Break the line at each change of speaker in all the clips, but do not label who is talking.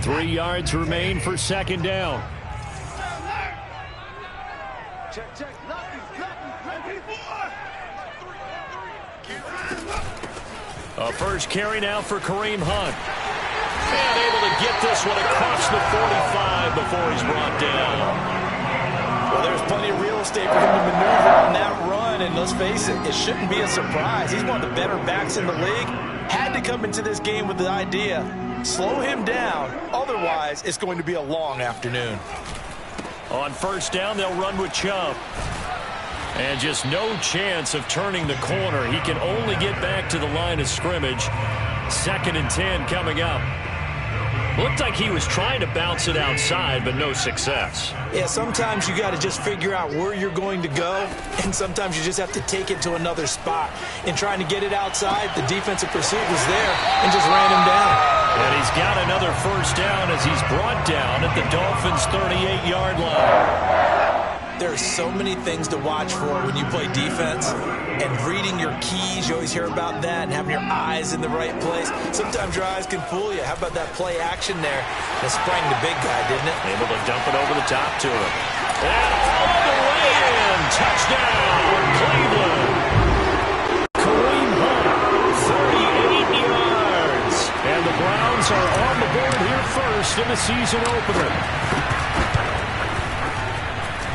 3 yards remain for second down. A first carry now for Kareem Hunt. And able to get this one across the 45 before he's brought down.
Well, there's plenty of real estate for him to maneuver on that run, and let's face it, it shouldn't be a surprise. He's one of the better backs in the league. Had to come into this game with the idea, slow him down, otherwise it's going to be a long afternoon.
On first down, they'll run with Chubb. And just no chance of turning the corner. He can only get back to the line of scrimmage. 2nd and 10 coming up. Looked like he was trying to bounce it outside, but no success.
Yeah, sometimes you got to just figure out where you're going to go, and sometimes you just have to take it to another spot. In trying to get it outside, the defensive pursuit was there and just ran him down.
And he's got another first down as he's brought down at the Dolphins' 38-yard line.
There are so many things to watch for when you play defense, and reading your keys, you always hear about that, and having your eyes in the right place. Sometimes your eyes can fool you. How about that play action there? That sprang the big guy, didn't it?
Able to dump it over the top to him. And all the way in. Touchdown, Cleveland. Kareem Hunt, 38 yards. And the Browns are on the board here first in the season opener.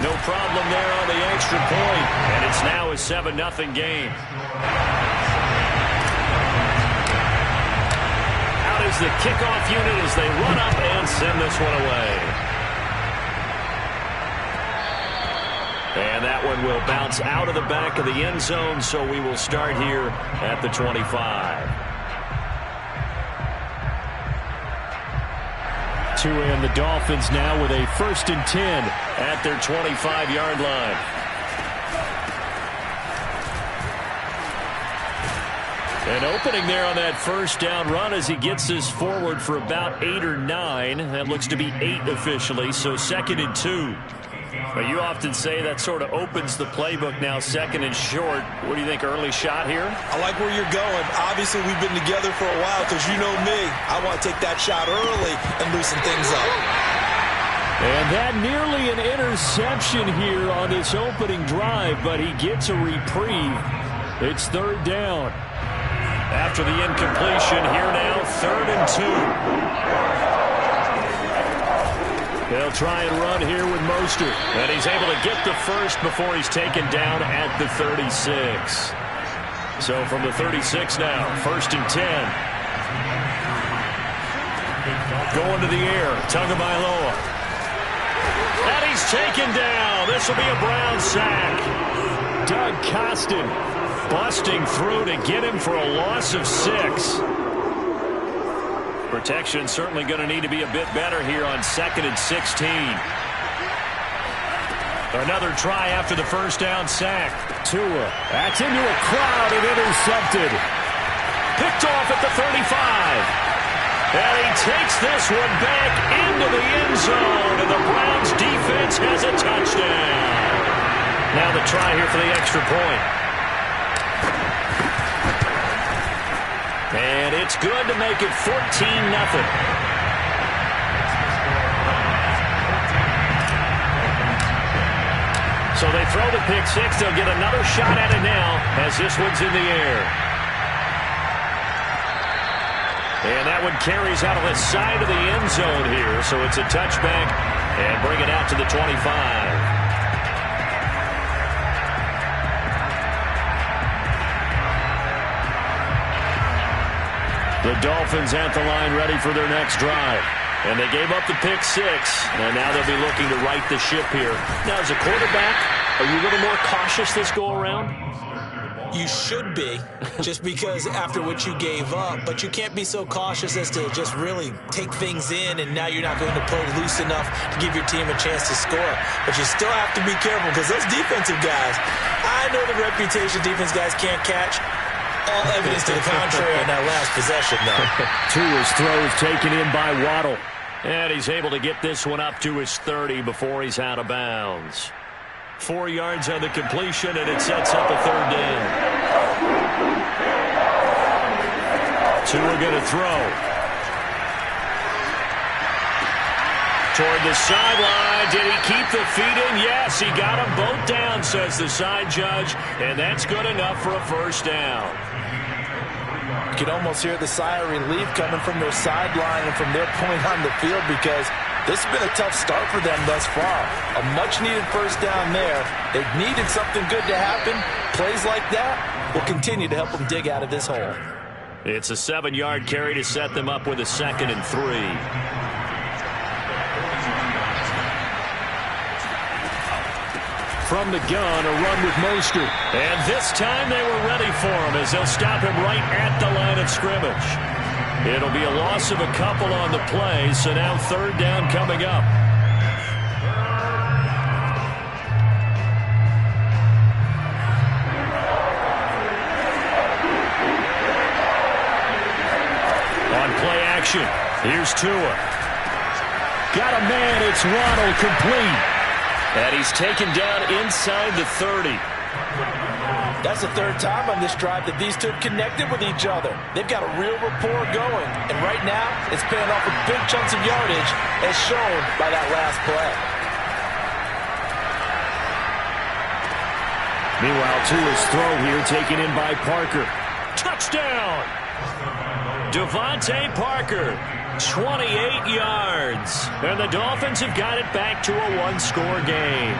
No problem there on the extra point, and it's now a 7-0 game. Out is the kickoff unit as they run up and send this one away. And that one will bounce out of the back of the end zone, so we will start here at the 25. And the Dolphins now with a 1st and 10 at their 25-yard line. An opening there on that first down run as he gets this forward for about 8 or 9. That looks to be 8 officially, so 2nd and 2. But you often say that sort of opens the playbook now, 2nd and short. What do you think, early shot here?
I like where you're going. Obviously, we've been together for a while because you know me. I want to take that shot early and loosen things up.
And that nearly an interception here on this opening drive, but he gets a reprieve. It's 3rd down. After the incompletion, here now, 3rd and 2. They'll try and run here with Mostert. And he's able to get the first before he's taken down at the 36. So from the 36 now, 1st and 10. Going to the air, Tagovailoa. And he's taken down. This will be a Brown sack. Doug Costin busting through to get him for a loss of 6. Protection certainly going to need to be a bit better here on 2nd and 16. Another try after the first down sack. Tua, that's into a crowd and intercepted. Picked off at the 35. And he takes this one back into the end zone, and the Browns defense has a touchdown. Now the try here for the extra point. And it's good to make it 14-0. So they throw the pick six. They'll get another shot at it now as this one's in the air. And that one carries out of the side of the end zone here. So it's a touchback and bring it out to the 25. The Dolphins at the line ready for their next drive. And they gave up the pick six. And now they'll be looking to right the ship here. Now, as a quarterback, are you a little more cautious this go-around?
You should be, just because after what you gave up. But you can't be so cautious as to just really take things in, and now you're not going to play loose enough to give your team a chance to score. But you still have to be careful because those defensive guys, I know the reputation defense guys can't catch. All evidence to the contrary on that last possession, though.
Tua's throw is taken in by Waddle. And he's able to get this one up to his 30 before he's out of bounds. 4 yards on the completion, and it sets up a 3rd down. Tua going to throw. toward the sideline. Did he keep the feet in? Yes, he got them both down, says the side judge, and that's good enough for a first down.
You can almost hear the sigh of relief coming from their sideline and from their point on the field, because this has been a tough start for them thus far. A much-needed first down there. They've needed something good to happen. Plays like that will continue to help them dig out of this hole.
It's a 7-yard carry to set them up with a 2nd and 3. From the gun, a run with Mostert. And this time they were ready for him as they'll stop him right at the line of scrimmage. It'll be a loss of a couple on the play, so now 3rd down coming up. On play action, here's Tua. Got a man, it's Waddle, complete. And he's taken down inside the 30.
That's the 3rd time on this drive that these two have connected with each other. They've got a real rapport going. And right now, it's paying off with big chunks of yardage, as shown by that last play.
Meanwhile, Tua's throw here taken in by Parker. Touchdown! Devontae Parker, 28 yards. And the Dolphins have got it back to a one-score game.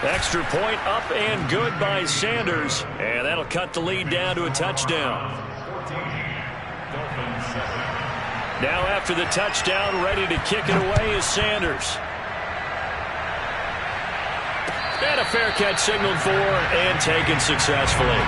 Extra point up and good by Sanders. And that'll cut the lead down to a touchdown. Now after the touchdown, ready to kick it away is Sanders. And a fair catch signaled for and taken successfully.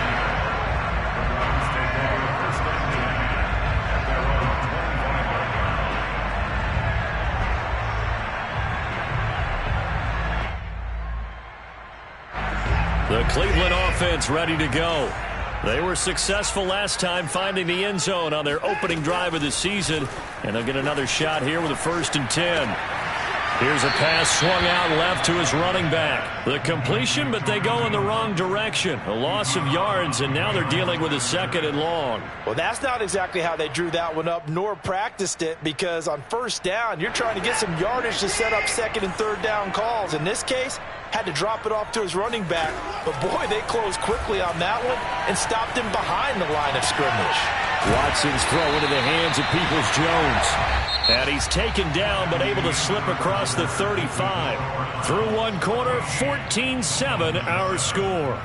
The Cleveland offense ready to go. They were successful last time finding the end zone on their opening drive of the season, and they'll get another shot here with a 1st and 10. Here's a pass swung out left to his running back. The completion, but they go in the wrong direction. A loss of yards, and now they're dealing with a 2nd and long.
Well, that's not exactly how they drew that one up, nor practiced it, because on 1st down, you're trying to get some yardage to set up 2nd and 3rd down calls. In this case, had to drop it off to his running back. But, boy, they closed quickly on that one and stopped him behind the line of scrimmage.
Watson's throw into the hands of Peoples-Jones. And he's taken down, but able to slip across the 35. Through one quarter, 14-7 our score.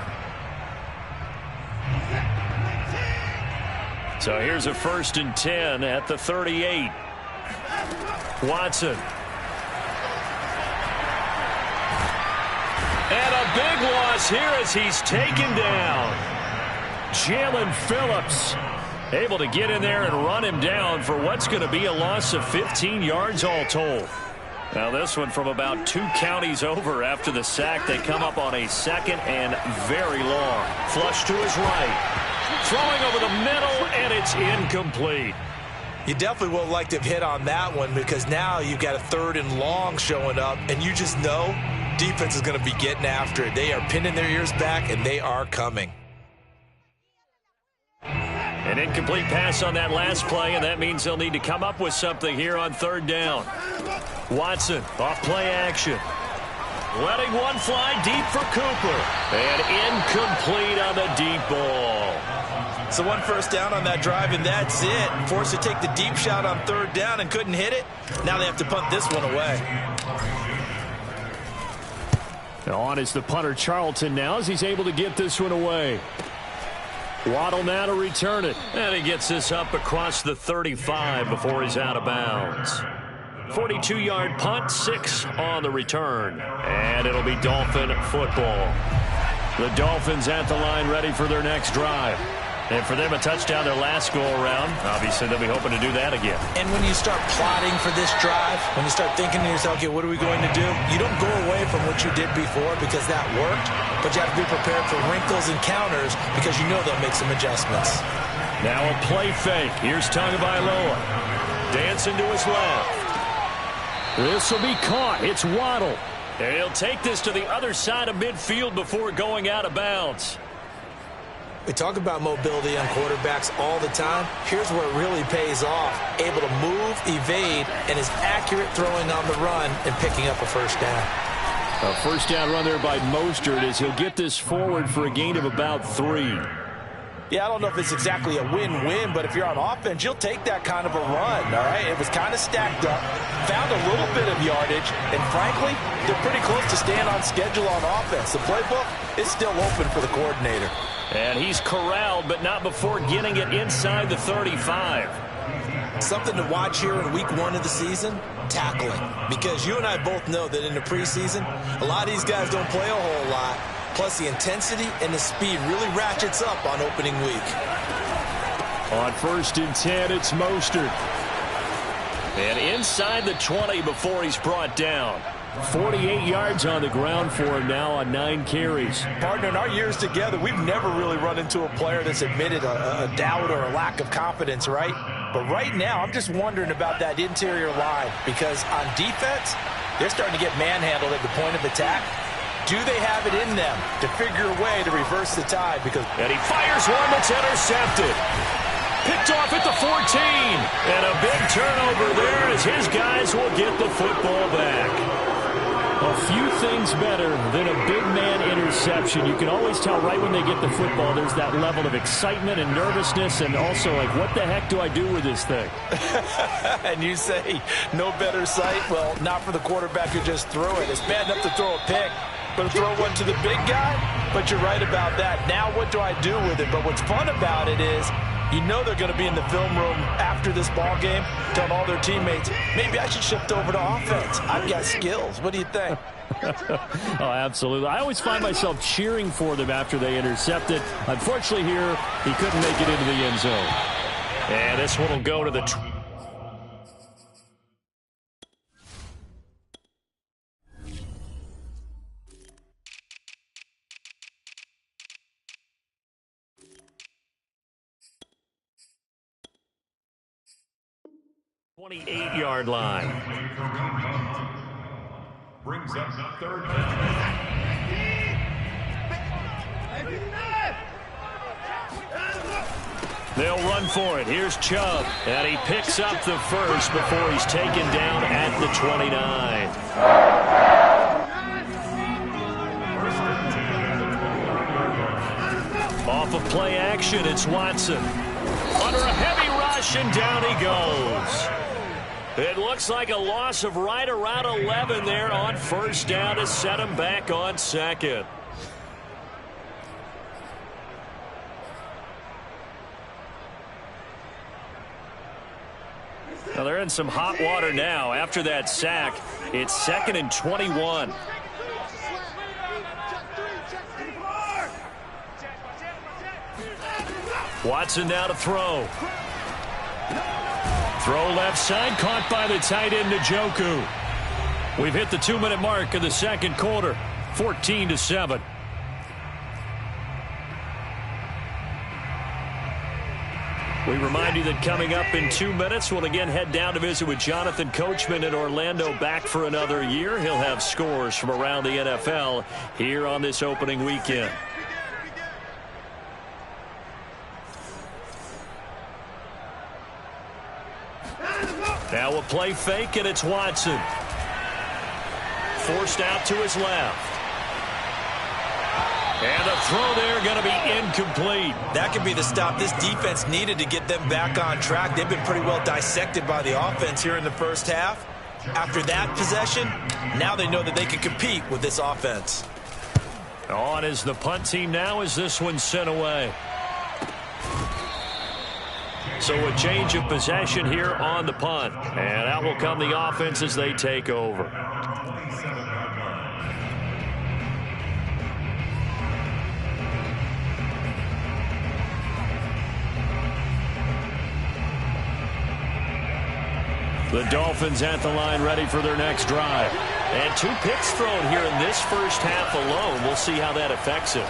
So here's a 1st and 10 at the 38. Watson. And a big loss here as he's taken down. Jalen Phillips able to get in there and run him down for what's going to be a loss of 15 yards all told. Now this one from about 2 counties over after the sack. They come up on a 2nd and very long. Flush to his right. Throwing over the middle, and it's incomplete.
You definitely would like to have hit on that one, because now you've got a 3rd and long showing up, and you just know defense is going to be getting after it. They are pinning their ears back, and they are coming.
An incomplete pass on that last play, and that means they'll need to come up with something here on 3rd down. Watson off play action. Letting one fly deep for Cooper. And incomplete on the deep ball.
So 1 first down on that drive, and that's it. Forced to take the deep shot on 3rd down and couldn't hit it. Now they have to punt this one away.
On is the punter Charlton now as he's able to get this one away. Waddle now to return it. And he gets this up across the 35 before he's out of bounds. 42-yard punt, 6 on the return. And it'll be Dolphin football. The Dolphins at the line ready for their next drive. And for them, a touchdown their last go-around. Obviously, they'll be hoping to do that again.
And when you start plotting for this drive, when you start thinking to yourself, okay, what are we going to do? You don't go away from what you did before because that worked, but you have to be prepared for wrinkles and counters because you know they'll make some adjustments.
Now a play fake. Here's Tagovailoa. Dancing to his left. This will be caught. It's Waddle. And he'll take this to the other side of midfield before going out of bounds.
We talk about mobility on quarterbacks all the time. Here's where it really pays off. Able to move, evade, and is accurate throwing on the run and picking up a first down.
A first down run there by Mostert as he'll get this forward for a gain of about 3.
Yeah, I don't know if it's exactly a win-win, but if you're on offense, you'll take that kind of a run, all right? It was kind of stacked up, found a little bit of yardage, and frankly, they're pretty close to staying on schedule on offense. The playbook is still open for the coordinator.
And he's corralled, but not before getting it inside the 35.
Something to watch here in week 1 of the season, tackling. Because you and I both know that in the preseason, a lot of these guys don't play a whole lot. Plus, the intensity and the speed really ratchets up on opening week.
On 1st and 10, it's Mostert. And inside the 20 before he's brought down. 48 yards on the ground for him now on 9 carries.
Partner, in our years together, we've never really run into a player that's admitted a doubt or a lack of confidence, right? But right now, I'm just wondering about that interior line. Because on defense, they're starting to get manhandled at the point of attack. Do they have it in them to figure a way to reverse the tide?
And he fires one that's intercepted. Picked off at the 14. And a big turnover there as his guys will get the football back. A few things better than a big man interception. You can always tell right when they get the football, there's that level of excitement and nervousness and also like, what the heck do I do with this thing?
And you say, no better sight? Well, not for the quarterback who just threw it. It's bad enough to throw a pick, but to throw one to the big guy? But you're right about that. Now what do I do with it? But what's fun about it is, you know they're going to be in the film room after this ball game, telling all their teammates, maybe I should shift over to offense. I've got skills. What do you think?
Oh, absolutely. I always find myself cheering for them after they intercept it. Unfortunately here, he couldn't make it into the end zone. And this one will go to the 28-yard line.
Brings up the 3rd down.
They'll run for it. Here's Chubb. And he picks up the first before he's taken down at the 29. Off of play action, it's Watson. Under a heavy rush, and down he goes. It looks like a loss of right around 11 there on 1st down to set him back on 2nd. Now they're in some hot water now. After that sack, it's 2nd and 21. Watson now to throw. Throw left side, caught by the tight end Njoku. We've hit the 2-minute mark of the 2nd quarter, 14-7. We remind you that coming up in 2 minutes, we'll again head down to visit with Jonathan Coachman in Orlando, back for another year. He'll have scores from around the NFL here on this opening weekend. Now a play fake, and it's Watson. Forced out to his left. And the throw there going to be incomplete.
That could be the stop this defense needed to get them back on track. They've been pretty well dissected by the offense here in the 1st half. After that possession, now they know that they can compete with this offense.
On is the punt team now as this one's sent away. So a change of possession here on the punt. And out will come the offense as they take over. The Dolphins at the line ready for their next drive. And 2 picks thrown here in this 1st half alone. We'll see how that affects him.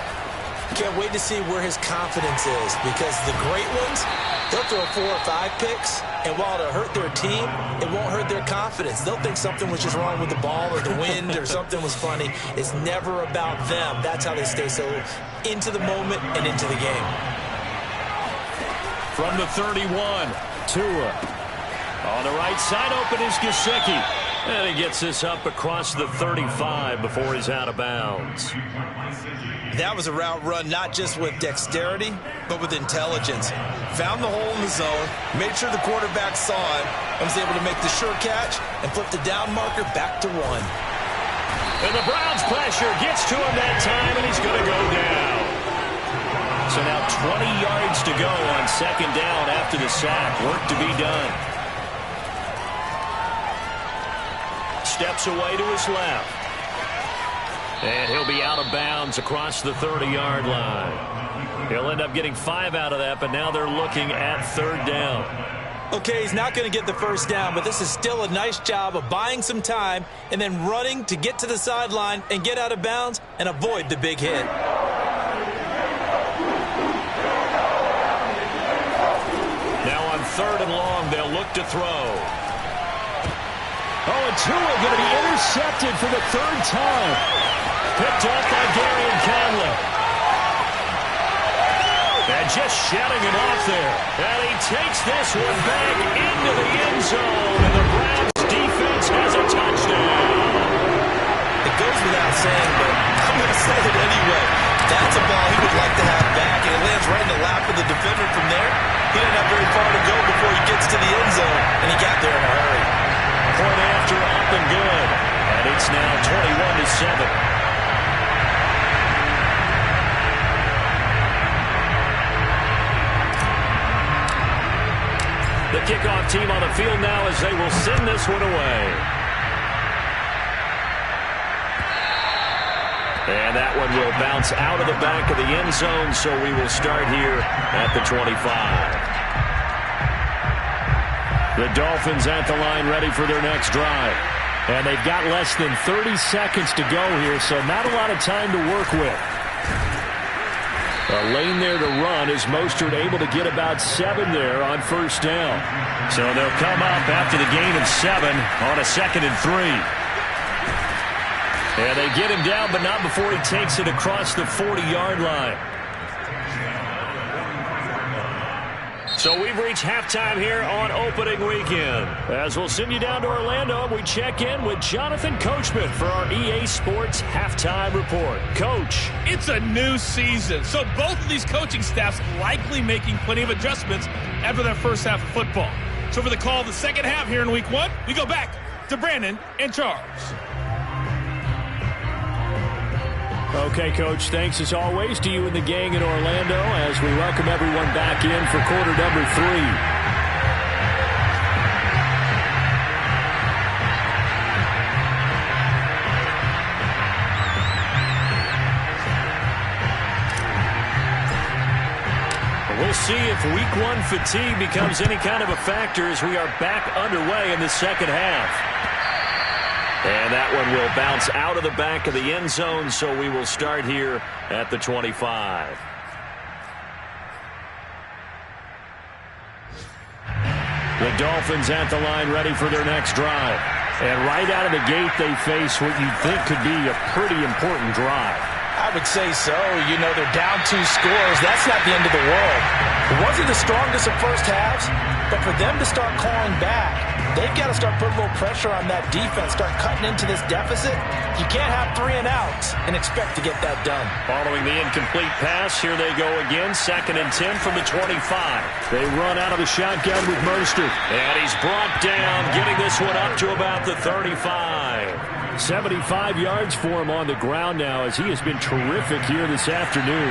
Can't wait to see where his confidence is, because the great ones, They'll throw 4 or 5 picks, and while it'll hurt their team, it won't hurt their confidence. They'll think something was just wrong with the ball or the wind or something was funny. It's never about them. That's how they stay so into the moment and into the game.
From the 31, Tua. On the right side, open is Gesicki. And he gets this up across the 35 before he's out of bounds.
That was a route run not just with dexterity, but with intelligence. Found the hole in the zone, made sure the quarterback saw it, and was able to make the sure catch and flip the down marker back to 1.
And the Browns' pressure gets to him that time, and he's going to go down. So now 20 yards to go on second down after the sack. Work to be done. Steps away to his left. And he'll be out of bounds across the 30-yard line. He'll end up getting 5 out of that, but now they're looking at third down.
Okay, he's not going to get the first down, but this is still a nice job of buying some time and then running to get to the sideline and get out of bounds and avoid the big hit.
Now on third and long, they'll look to throw. Oh, and Tua going to be intercepted for the third time. Picked off by Darian Conley. And just shutting him off there. And he takes this one back into the end zone. And the Browns defense has a touchdown.
It goes without saying, but I'm going to say it anyway. That's a ball he would like to have back, and it lands right in the lap of the defender from there. He didn't have very far to go before he gets to the end zone, and he got there in a hurry.
Point after up and good. And it's now 21-7. The kickoff team on the field now as they will send this one away. And that one will bounce out of the back of the end zone, so we will start here at the 25. The Dolphins at the line ready for their next drive. And they've got less than 30 seconds to go here, so not a lot of time to work with. A lane there to run is Mostert able to get about 7 there on first down. So they'll come up after the gain of 7 on a 2nd and 3. And they get him down, but not before he takes it across the 40-yard line. So we've reached halftime here on opening weekend. As we'll send you down to Orlando, we check in with Jonathan Coachman for our EA Sports Halftime Report. Coach.
It's a new season, so both of these coaching staffs likely making plenty of adjustments after their first half of football. So for the call of the second half here in week 1, we go back to Brandon and Charles.
Okay, Coach, thanks as always to you and the gang in Orlando as we welcome everyone back in for quarter number 3. We'll see if week 1 fatigue becomes any kind of a factor as we are back underway in the second half. And that one will bounce out of the back of the end zone, so we will start here at the 25. The Dolphins at the line ready for their next drive. And right out of the gate, they face what you'd think could be a pretty important drive.
I would say so. You know, they're down 2 scores. That's not the end of the world. It wasn't the strongest of first halves, but for them to start clawing back, they've got to start putting a little pressure on that defense, start cutting into this deficit. You can't have 3 and outs and expect to get that done.
Following the incomplete pass, here they go again. 2nd and 10 from the 25. They run out of the shotgun with Mostert. And he's brought down, getting this one up to about the 35. 75 yards for him on the ground now as he has been terrific here this afternoon.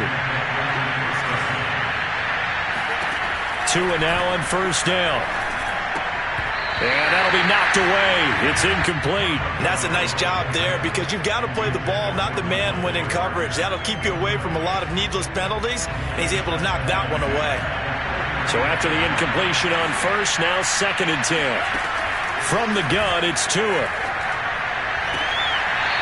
Tua now on first down. And that'll be knocked away. It's incomplete.
And that's a nice job there because you've got to play the ball, not the man when in coverage. That'll keep you away from a lot of needless penalties, and he's able to knock that one away.
So after the incompletion on first, now 2nd and 10. From the gun, it's Tua.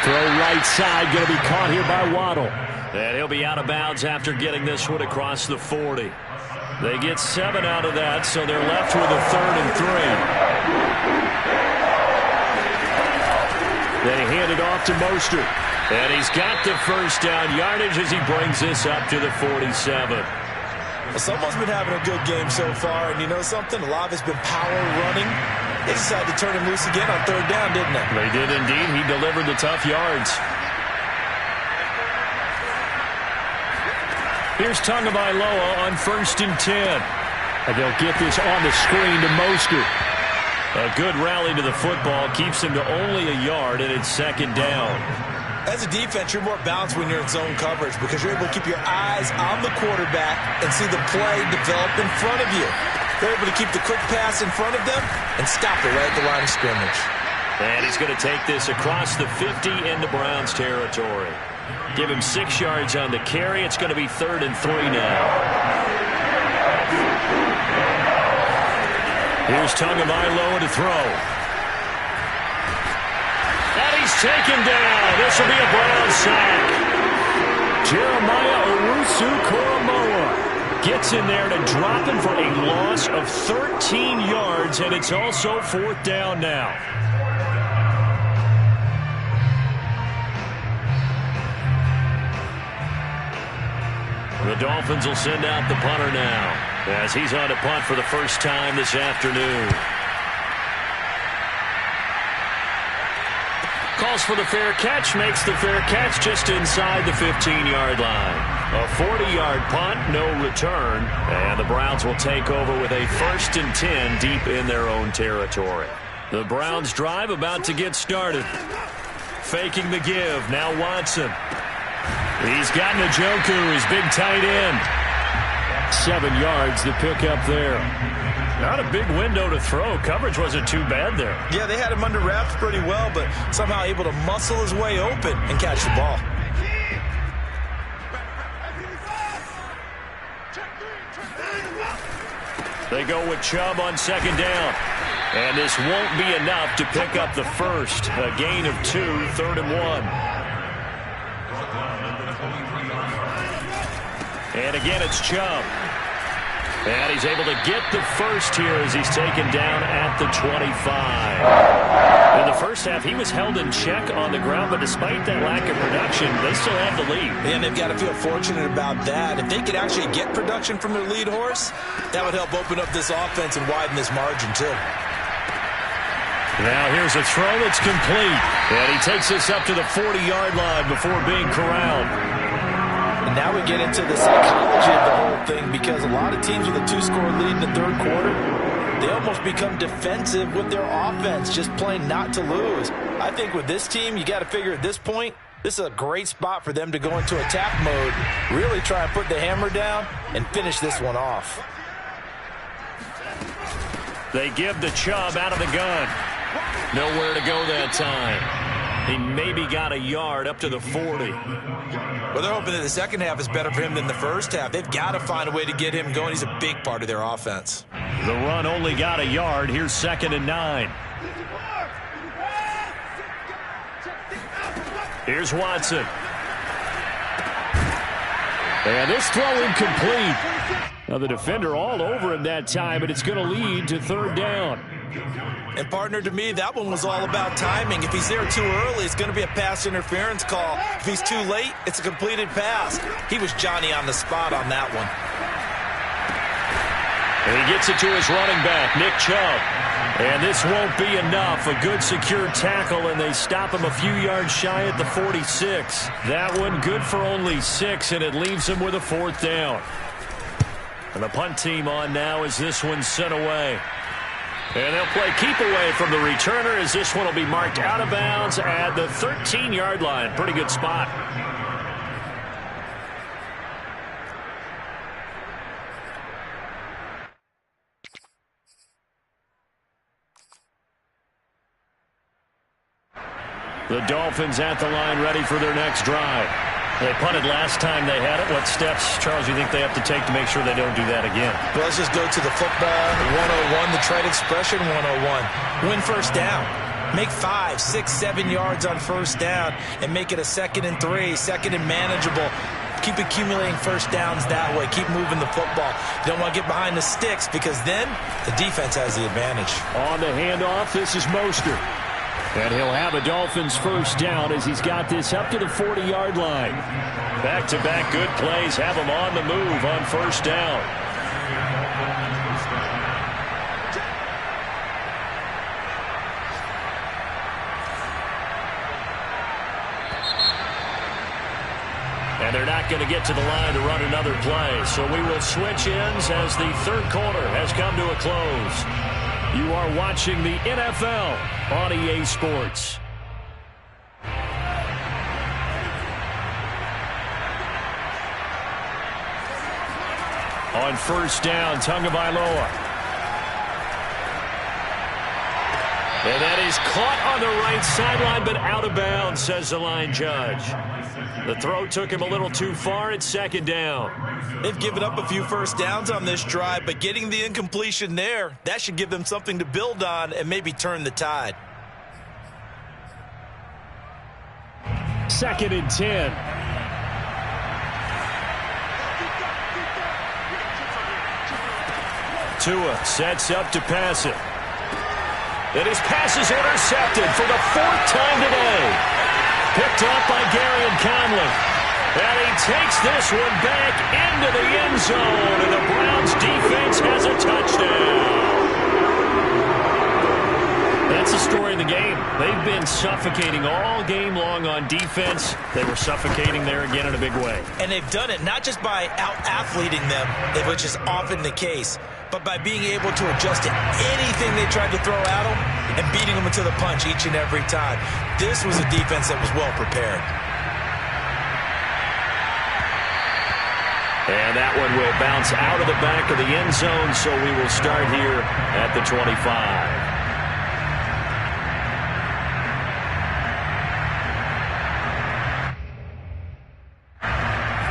Throw right side, going to be caught here by Waddle. And he'll be out of bounds after getting this one across the 40. They get 7 out of that, so they're left with a 3rd and 3. They hand it off to Mostert. And he's got the first down yardage as he brings this up to the 47.
Well, someone's been having a good game so far, and you know something? A lot of it's been power running. They decided to turn him loose again on 3rd down, didn't they?
They did indeed. He delivered the tough yards. Here's Tagovailoa on 1st and 10. And they'll get this on the screen to Mostert. A good rally to the football keeps him to only a yard, and it's 2nd down.
As a defense, you're more balanced when you're in zone coverage because you're able to keep your eyes on the quarterback and see the play develop in front of you. They're able to keep the quick pass in front of them and stop it right at the line of scrimmage.
And he's going to take this across the 50 into Browns territory. Give him 6 yards on the carry. It's going to be 3rd and 3 now. Here's Tagovailoa to throw. And he's taken down. This will be a Brown sack. Jeremiah Owusu-Koramoah gets in there to drop him for a loss of 13 yards, and it's also 4th down now. The Dolphins will send out the punter now as he's on to punt for the first time this afternoon. Calls for the fair catch, makes the fair catch just inside the 15-yard line. A 40-yard punt, no return, and the Browns will take over with a 1st and 10 deep in their own territory. The Browns drive about to get started. Faking the give, now Watson. He's got Njoku, his big tight end. 7 yards to pick up there. Not a big window to throw. Coverage wasn't too bad there.
Yeah, they had him under wraps pretty well, but somehow able to muscle his way open and catch the ball.
They go with Chubb on 2nd down. And this won't be enough to pick up the first. A gain of 2, 3rd and 1. And again, it's Chubb. And he's able to get the first here as he's taken down at the 25. In the first half, he was held in check on the ground, but despite that lack of production, they still have the lead.
And they've got to feel fortunate about that. If they could actually get production from their lead horse, that would help open up this offense and widen this margin, too.
Now here's a throw that's complete. And he takes this up to the 40-yard line before being corralled.
And now we get into the psychology of the whole thing because a lot of teams with a 2-score lead in the 3rd quarter, they almost become defensive with their offense, just playing not to lose. I think with this team, you got to figure at this point, this is a great spot for them to go into attack mode, really try and put the hammer down and finish this one off.
They give the Chubb out of the gun. Nowhere to go that time. He maybe got a yard up to the 40.
Well, they're hoping that the second half is better for him than the first half. They've got to find a way to get him going. He's a big part of their offense.
The run only got a yard. Here's 2nd and 9. Here's Watson. And this throw incomplete. Now the defender all over him that time, but it's going to lead to 3rd down.
And partner, to me, that one was all about timing. If he's there too early, it's going to be a pass interference call. If he's too late, it's a completed pass. He was Johnny on the spot on that one.
And he gets it to his running back, Nick Chubb. And this won't be enough. A good secure tackle, and they stop him a few yards shy at the 46. That one good for only 6, and it leaves him with a 4th down. And the punt team on now as this one's sent away. And they'll play keep away from the returner as this one will be marked out of bounds at the 13-yard line. Pretty good spot. The Dolphins at the line ready for their next drive. They punted last time they had it. What steps, Charles, do you think they have to take to make sure they don't do that again?
Well, let's just go to the football 101, the trade expression 101. Win first down. Make 5, 6, 7 yards on first down and make it a 2nd and 3, 2nd and manageable. Keep accumulating first downs that way. Keep moving the football. You don't want to get behind the sticks because then the defense has the advantage.
On the handoff, this is Mostert. And he'll have a Dolphins first down as he's got this up to the 40-yard line. Back-to-back good plays have him on the move on first down. And they're not going to get to the line to run another play. So we will switch ends as the third quarter has come to a close. You are watching the NFL on EA Sports. On first down, Tagovailoa. And that is caught on the right sideline, but out of bounds, says the line judge. The throw took him a little too far. It's second down.
They've given up a few first downs on this drive, but getting the incompletion there, that should give them something to build on and maybe turn the tide.
2nd and 10. Tua sets up to pass it. And his pass is intercepted for the 4th time today. Picked up by Gary Conley. And he takes this one back into the end zone. And the Browns defense has a touchdown. That's the story of the game. They've been suffocating all game long on defense. They were suffocating there again in a big way.
And they've done it not just by out-athleting them, which is often the case, but by being able to adjust to anything they tried to throw at them and beating them into the punch each and every time. This was a defense that was well prepared.
And that one will bounce out of the back of the end zone, so we will start here at the 25.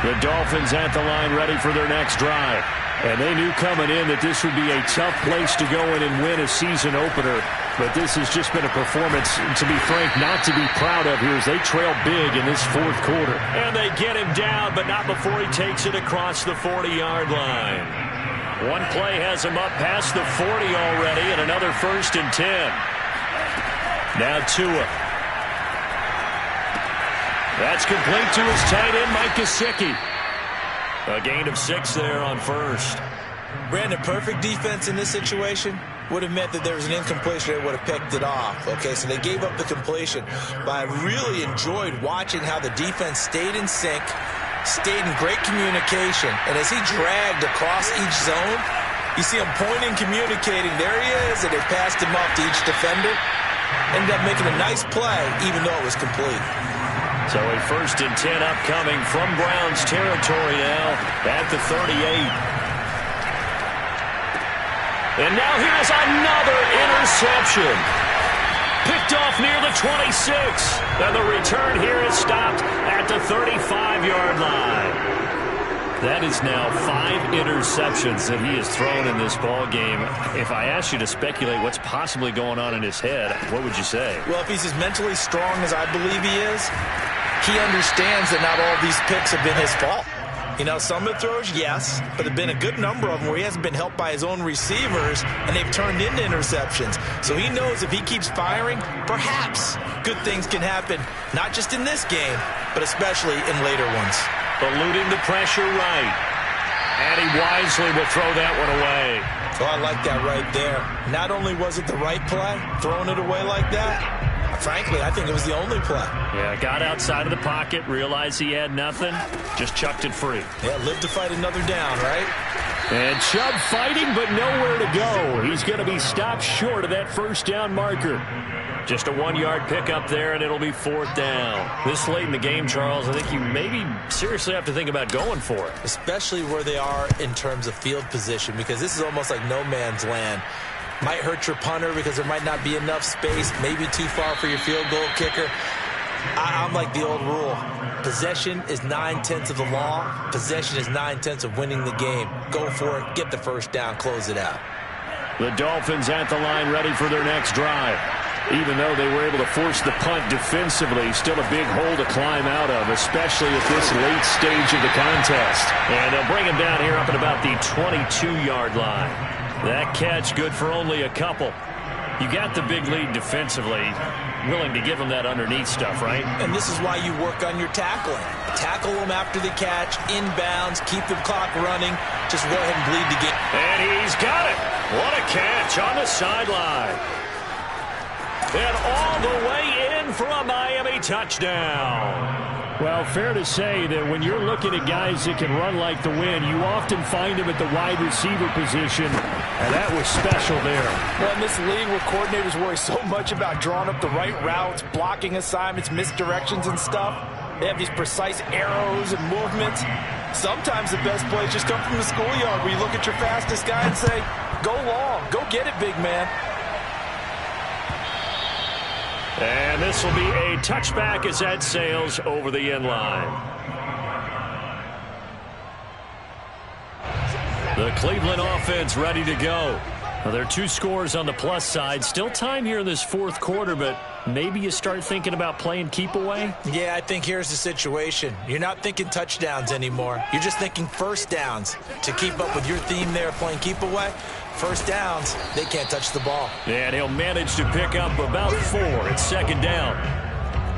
The Dolphins at the line ready for their next drive. And they knew coming in that this would be a tough place to go in and win a season opener. But this has just been a performance, to be frank, not to be proud of here as they trail big in this 4th quarter. And they get him down, but not before he takes it across the 40-yard line. One play has him up past the 40 already, and another 1st and 10. Now Tua. That's complete to his tight end, Mike Gesicki. A gain of 6 there on first.
Brandon, perfect defense in this situation would have meant that there was an incompletion that would have picked it off. Okay, so they gave up the completion. But I really enjoyed watching how the defense stayed in sync, stayed in great communication. And as he dragged across each zone, you see him pointing, communicating. There he is, and they passed him off to each defender. Ended up making a nice play, even though it was complete.
So a 1st and 10 upcoming from Browns territory now at the 38. And now here's another interception. Picked off near the 26. And the return here is stopped at the 35-yard line. That is now 5 interceptions that he has thrown in this ball game. If I asked you to speculate what's possibly going on in his head, what would you say?
Well, if he's as mentally strong as I believe he is, he understands that not all of these picks have been his fault. You know, some of the throws, yes, but there have been a good number of them where he hasn't been helped by his own receivers, and they've turned into interceptions. So he knows if he keeps firing, perhaps good things can happen, not just in this game, but especially in later ones.
Eluding the pressure right. And he wisely will throw that one away.
So I like that right there. Not only was it the right play, throwing it away like that, frankly, I think it was the only play.
Yeah, got outside of the pocket, realized he had nothing, just chucked it free.
Yeah, live to fight another down, right?
And Chubb fighting, but nowhere to go. He's going to be stopped short of that first down marker. Just a 1-yard pickup there, and it'll be 4th down. This late in the game, Charles, I think you maybe seriously have to think about going for it.
Especially where they are in terms of field position, because this is almost like no man's land. Might hurt your punter because there might not be enough space, maybe too far for your field goal kicker. I'm like the old rule. Possession is 9/10 of the law. Possession is 9/10 of winning the game. Go for it, get the first down, close it out.
The Dolphins at the line ready for their next drive. Even though they were able to force the punt defensively, still a big hole to climb out of, especially at this late stage of the contest. And they'll bring him down here up at about the 22-yard line. That catch good for only a couple. You got the big lead defensively, willing to give them that underneath stuff, right?
And this is why you work on your tackling. Tackle them after the catch, inbounds, keep the clock running. Just go ahead and bleed the game.
And he's got it. What a catch on the sideline. And all the way in for a Miami touchdown. Well, fair to say that when you're looking at guys that can run like the wind, you often find them at the wide receiver position, and that was special there.
Well, in this league where coordinators worry so much about drawing up the right routes, blocking assignments, misdirections and stuff, they have these precise arrows and movements. Sometimes the best plays just come from the schoolyard where you look at your fastest guy and say, go long, go get it, big man.
And this will be a touchback as that sails over the end line. The Cleveland offense ready to go. Well, there are 2 scores on the plus side. Still time here in this fourth quarter, but maybe you start thinking about playing keep away?
Yeah, I think here's the situation. You're not thinking touchdowns anymore. You're just thinking first downs. To keep up with your theme there, playing keep away, first downs, they can't touch the ball.
And he'll manage to pick up about 4 at second down.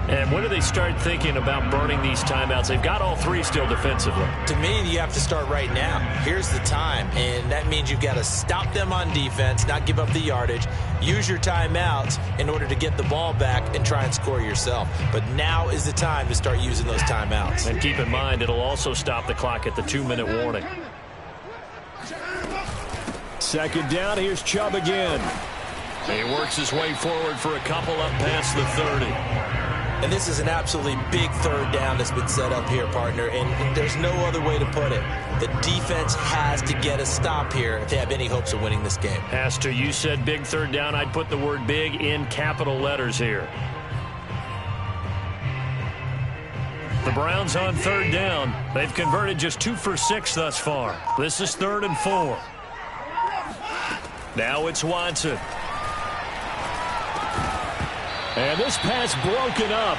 And when do they start thinking about burning these timeouts? They've got all 3 still defensively.
To me, you have to start right now. Here's the time, and that means you've got to stop them on defense, not give up the yardage, use your timeouts in order to get the ball back and try and score yourself. But now is the time to start using those timeouts.
And keep in mind, it'll also stop the clock at the 2-minute warning. Second down, here's Chubb again. He works his way forward for a couple up past the 30.
And this is an absolutely big third down that's been set up here, partner, and there's no other way to put it. The defense has to get a stop here if they have any hopes of winning this game.
Pastor, you said big third down. I'd put the word big in capital letters here. The Browns on third down. They've converted just 2 for 6 thus far. This is 3rd and 4. Now it's Watson. And this pass broken up.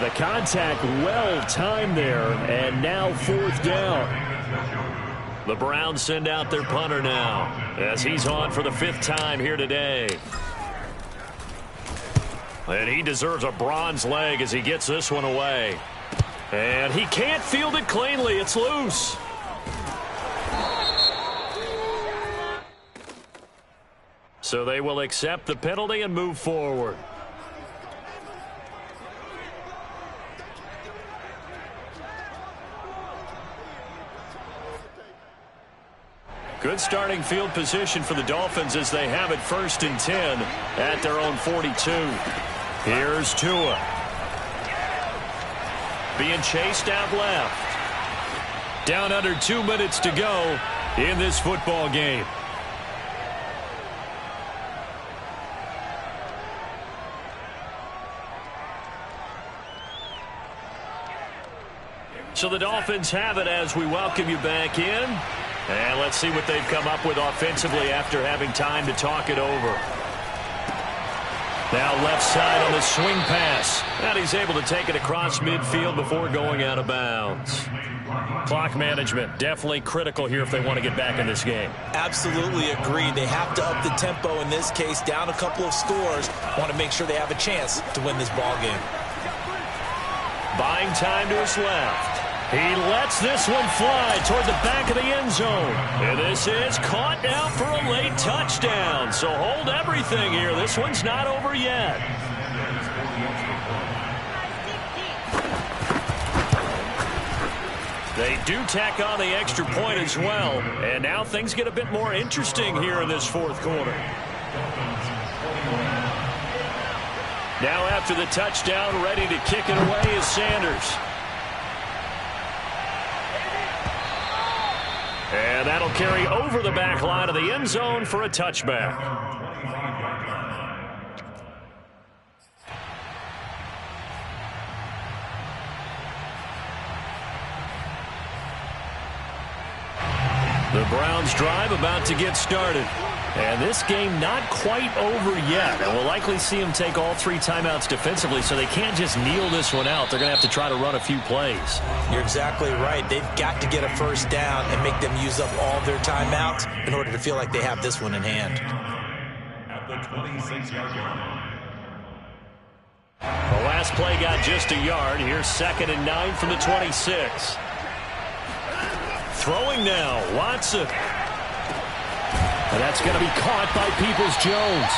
The contact well timed there, and now 4th down. The Browns send out their punter now as he's on for the 5th time here today. And he deserves a bronze leg as he gets this one away. And he can't field it cleanly. It's loose. So they will accept the penalty and move forward. Good starting field position for the Dolphins as they have it 1st and 10 at their own 42. Here's Tua. Being chased out left. Down under 2 minutes to go in this football game. So the Dolphins have it as we welcome you back in. And let's see what they've come up with offensively after having time to talk it over. Now left side on the swing pass. And he's able to take it across midfield before going out of bounds. Clock management, definitely critical here if they want to get back in this game.
Absolutely agreed. They have to up the tempo in this case, down a couple of scores. Want to make sure they have a chance to win this ball game.
Buying time to his left. He lets this one fly toward the back of the end zone. And this is caught now for a late touchdown. So hold everything here. This one's not over yet. They do tack on the extra point as well. And now things get a bit more interesting here in this 4th quarter. Now after the touchdown, ready to kick it away is Sanders. And that'll carry over the back line of the end zone for a touchback. The Browns drive about to get started. And this game not quite over yet. And we'll likely see them take all 3 timeouts defensively, so they can't just kneel this one out. They're going to have to try to run a few plays.
You're exactly right. They've got to get a first down and make them use up all their timeouts in order to feel like they have this one in hand.
At the 26-yard line.
The last play got just a yard. Here's 2nd and 9 from the 26. Throwing now, Watson. And that's going to be caught by Peoples-Jones.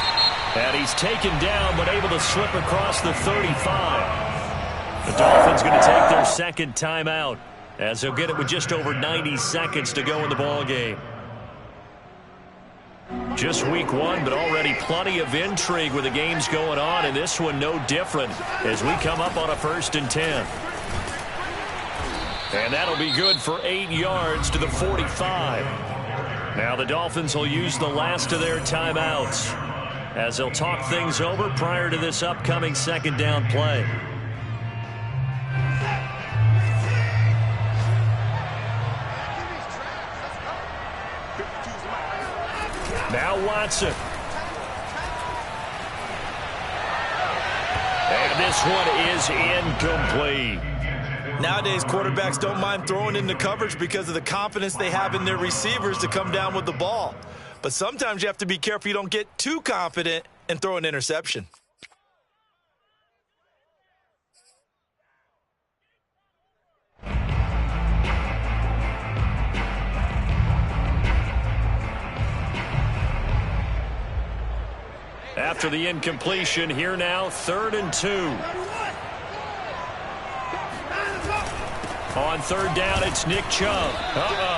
And he's taken down, but able to slip across the 35. The Dolphins going to take their 2nd timeout, as they'll get it with just over 90 seconds to go in the ballgame. Just week 1, but already plenty of intrigue with the games going on, and this one no different as we come up on a 1st and 10. And that'll be good for 8 yards to the 45. Now the Dolphins will use the last of their timeouts as they'll talk things over prior to this upcoming 2nd down play. Now Watson. And this one is incomplete.
Nowadays, quarterbacks don't mind throwing into coverage because of the confidence they have in their receivers to come down with the ball. But sometimes you have to be careful you don't get too confident and throw an interception.
After the incompletion, here now, 3rd and 2. On 3rd down, it's Nick Chubb.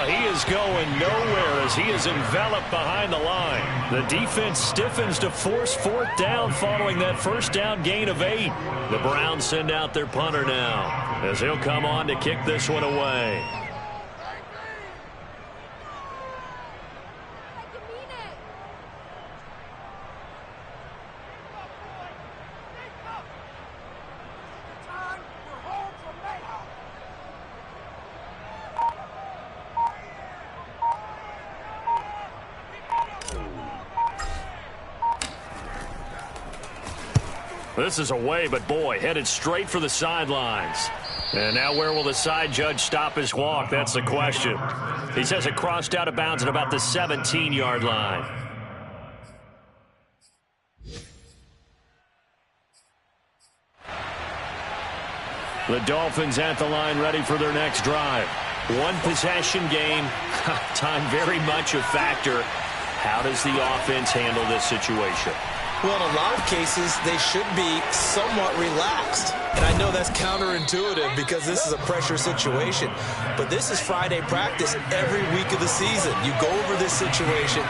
He is going nowhere as he is enveloped behind the line. The defense stiffens to force 4th down following that 1st down gain of 8. The Browns send out their punter now as he'll come on to kick this one away. This is away, but boy, headed straight for the sidelines. And now where will the side judge stop his walk? That's the question. He says it crossed out of bounds at about the 17-yard line. The Dolphins at the line ready for their next drive. 1 possession game. Time very much a factor. How does the offense handle this situation?
Well, in a lot of cases, they should be somewhat relaxed. And I know that's counterintuitive because this is a pressure situation. But this is Friday practice every week of the season. You go over this situation,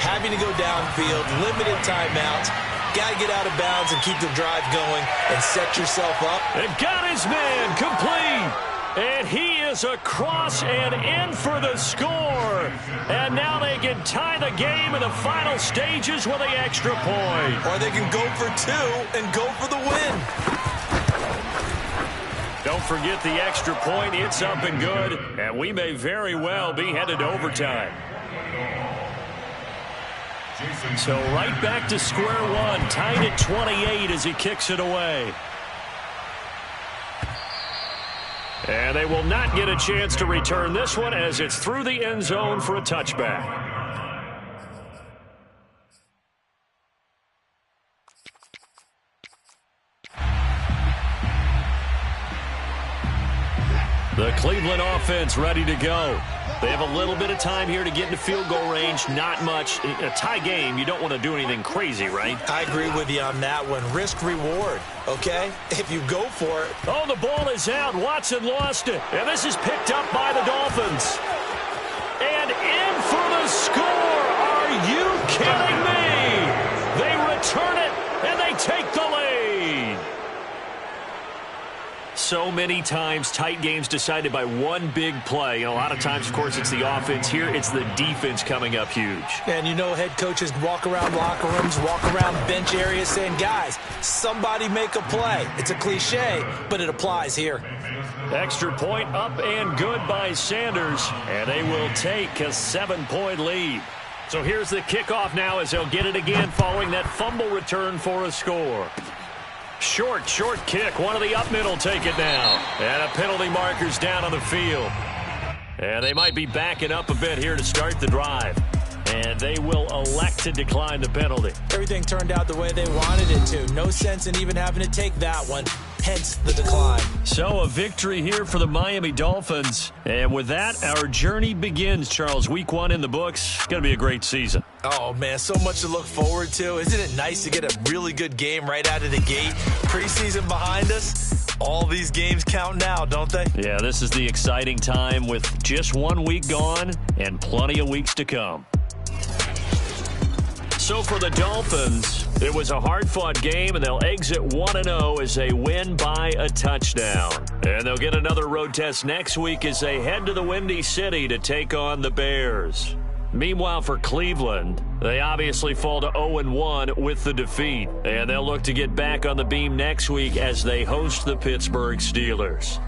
having to go downfield, limited timeouts, got to get out of bounds and keep the drive going and set yourself up.
And got his man complete. And he is across and in for the score. And now they can tie the game in the final stages with the extra point.
Or they can go for 2 and go for the win.
Don't forget the extra point. It's up and good. And we may very well be headed to overtime. So right back to square one. Tied at 28 as he kicks it away. And they will not get a chance to return this one as it's through the end zone for a touchback. The Cleveland offense ready to go. They have a little bit of time here to get into field goal range. Not much. A tie game, you don't want to do anything crazy, right?
I agree with you on that one. Risk reward, okay? If you go for it.
Oh, the ball is out. Watson lost it. And this is picked up by the Dolphins. And in for the score. Are you kidding me? They return it, and they take the lead. So many times, tight games decided by one big play. And a lot of times, of course, it's the offense. Here, it's the defense coming up huge.
And you know head coaches walk around locker rooms, walk around bench areas saying, guys, somebody make a play. It's a cliche, but it applies here.
Extra point up and good by Sanders. And they will take a 7-point lead. So here's the kickoff now as they'll get it again following that fumble return for a score. Short kick. One of the up middle take it now. And a penalty marker's down on the field. And they might be backing up a bit here to start the drive. And they will elect to decline the penalty.
Everything turned out the way they wanted it to. No sense in even having to take that one. Hence the decline.
So a victory here for the Miami Dolphins. And with that, our journey begins, Charles. Week 1 in the books. It's going to be a great season.
Oh, man, so much to look forward to. Isn't it nice to get a really good game right out of the gate? Preseason behind us. All these games count now, don't they?
Yeah, this is the exciting time with just 1 week gone and plenty of weeks to come. So for the Dolphins, it was a hard-fought game, and they'll exit 1-0 as they win by a touchdown. And they'll get another road test next week as they head to the Windy City to take on the Bears. Meanwhile, for Cleveland, they obviously fall to 0-1 with the defeat. And they'll look to get back on the beam next week as they host the Pittsburgh Steelers.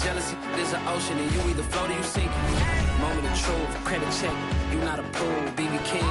Jealousy is an ocean and you either float or you sink. Moment of truth, credit check. You not a fool, BB King.